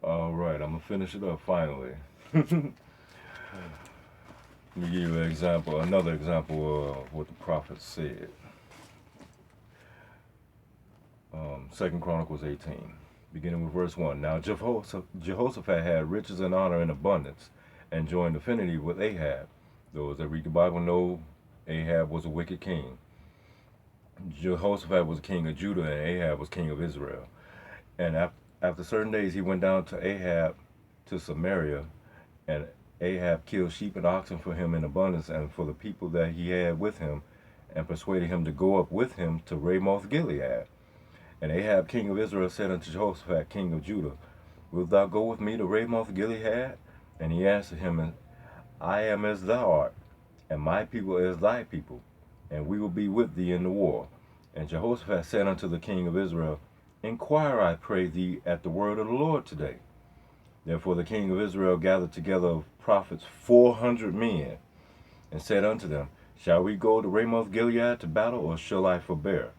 All right, I'm gonna finish it up finally. Let me give you an example, another example of what the prophet said. Second Chronicles 18, beginning with verse 1. Now Jehoshaphat had riches and honor in abundance, and joined affinity with Ahab. Those that read the Bible know Ahab was a wicked king. Jehoshaphat was king of Judah, and Ahab was king of Israel. And after certain days, he went down to Ahab to Samaria, and Ahab killed sheep and oxen for him in abundance and for the people that he had with him, and persuaded him to go up with him to Ramoth Gilead. And Ahab, king of Israel, said unto Jehoshaphat, king of Judah, Wilt thou go with me to Ramoth Gilead? And he answered him, I am as thou art, and my people as thy people, and we will be with thee in the war. And Jehoshaphat said unto the king of Israel, Inquire, I pray thee, at the word of the Lord today. Therefore the king of Israel gathered together of prophets 400 men, and said unto them, Shall we go to Ramoth Gilead to battle, or shall I forbear?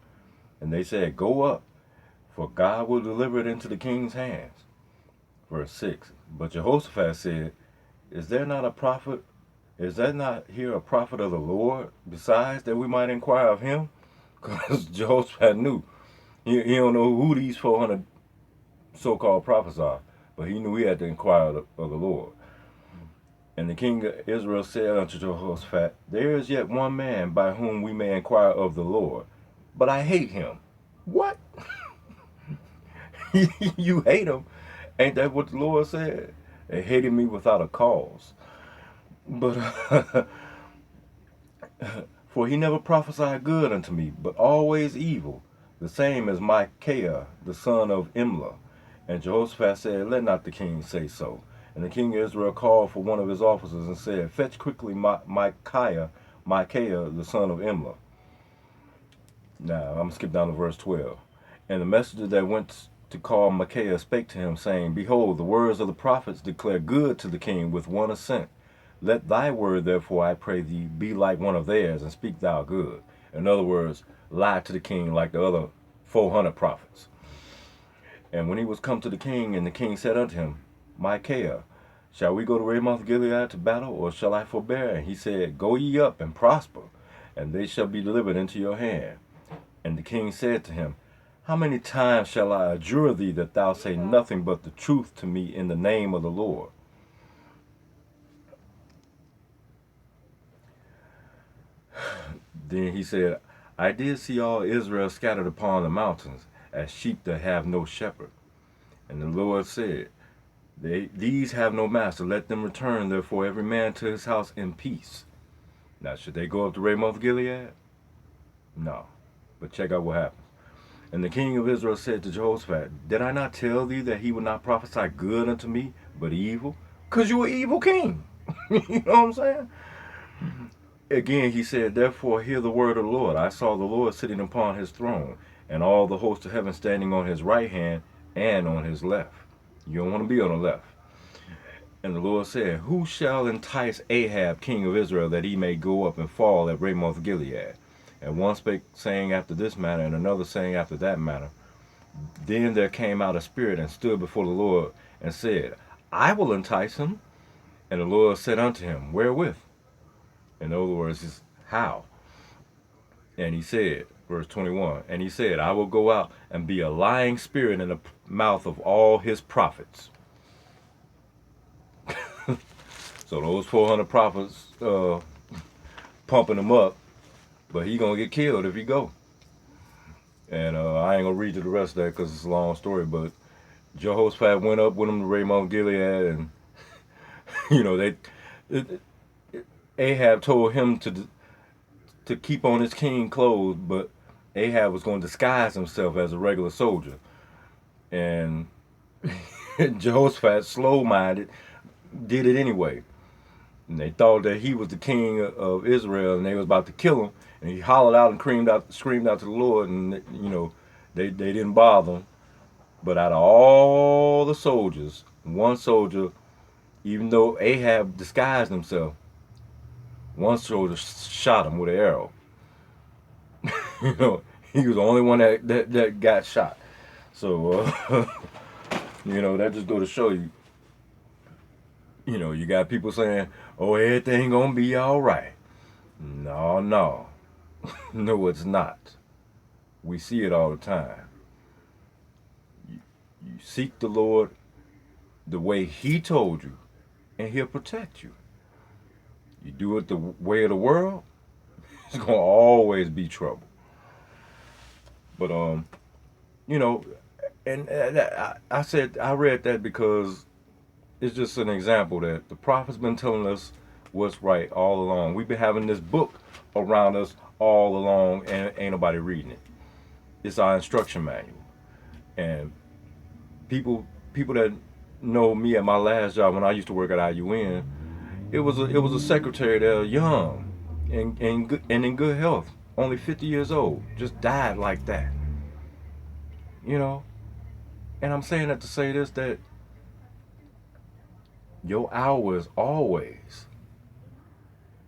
And they said, Go up, for God will deliver it into the king's hands. Verse 6. But Jehoshaphat said, Is there not a prophet? Is there not here a prophet of the Lord, besides that we might inquire of him? Because Jehoshaphat knew. He don't know who these 400 so-called prophets are, but he knew he had to inquire of the Lord. And the king of Israel said unto Jehoshaphat, There is yet one man by whom we may inquire of the Lord, but I hate him. What? You hate him? Ain't that what the Lord said? They hated me without a cause. But for he never prophesied good unto me, but always evil, the same as Micaiah, the son of Imlah. And Jehoshaphat said, Let not the king say so. And the king of Israel called for one of his officers and said, Fetch quickly Micaiah, the son of Imlah. Now, I'm going to skip down to verse 12. And the messenger that went to call Micaiah spake to him, saying, Behold, the words of the prophets declare good to the king with one assent. Let thy word, therefore, I pray thee, be like one of theirs, and speak thou good. In other words, lie to the king like the other 400 prophets. And when he was come to the king, and the king said unto him, Micaiah, shall we go to Ramoth Gilead to battle, or shall I forbear? And he said, Go ye up and prosper, and they shall be delivered into your hand. And the king said to him, How many times shall I adjure thee that thou say nothing but the truth to me in the name of the Lord? Then he said, I did see all Israel scattered upon the mountains, as sheep that have no shepherd. And the Lord said, These have no master, let them return therefore every man to his house in peace. Now should they go up to Ramoth Gilead? No. But check out what happens. And the king of Israel said to Jehoshaphat, Did I not tell thee that he would not prophesy good unto me, but evil? Because you are an evil king. You know what I'm saying? Again he said, Therefore hear the word of the Lord. I saw the Lord sitting upon his throne, and all the hosts of heaven standing on his right hand and on his left. You don't want to be on the left. And the Lord said, Who shall entice Ahab, king of Israel, that he may go up and fall at Ramoth Gilead? And one spake, saying after this manner, and another saying after that manner. Then there came out a spirit and stood before the Lord, and said, I will entice him. And the Lord said unto him, Wherewith? In other words, how? And he said, verse 21, and he said, I will go out and be a lying spirit in the mouth of all his prophets. So those 400 prophets pumping him up, but he gonna get killed if he go. And I ain't gonna read you the rest of that because it's a long story. But Jehoshaphat went up with him to Ramoth Gilead, and you know Ahab told him to keep on his king clothes, but Ahab was going to disguise himself as a regular soldier, and Jehoshaphat, slow-minded, did it anyway. And they thought that he was the king of Israel, and they was about to kill him. And he hollered out and screamed out to the Lord, and they didn't bother him. But out of all the soldiers, one soldier, even though Ahab disguised himself, one soldier shot him with an arrow. You know, he was the only one that got shot. So You know, that just go to show you, you know, you got people saying, oh, everything gonna be all right. No, no. No, it's not. We see it all the time. You, you seek the Lord the way He told you, and He'll protect you. You do it the way of the world, it's gonna always be trouble. But you know, and I said I read that because it's just an example that the prophet's been telling us what's right all along. We've been having this book around us all along, and ain't nobody reading it. It's our instruction manual. And people that know me at my last job when I used to work at IUN, it was a secretary there, young and in good health, only 50 years old, just died like that. You know, and I'm saying that to say this, that your hour is always.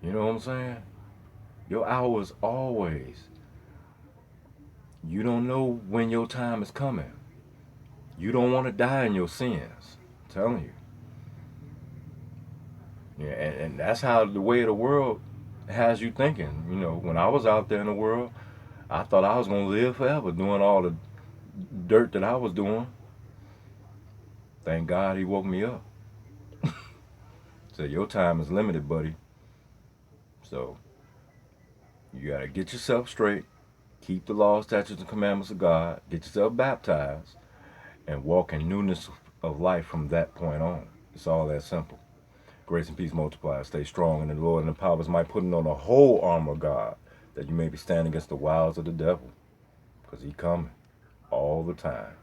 You know what I'm saying? Your hour is always. You don't know when your time is coming. You don't want to die in your sins. I'm telling you. Yeah, and that's how the way of the world has you thinking. You know, when I was out there in the world, I thought I was gonna live forever doing all the dirt that I was doing. Thank God He woke me up. Said your time is limited, buddy. So you gotta get yourself straight, keep the law, statutes, and commandments of God, get yourself baptized, and walk in newness of life from that point on. It's all that simple. Grace and peace multiply. Stay strong in the Lord and the power of His might, putting on the whole armor of God, that you may be standing against the wiles of the devil, because he coming all the time.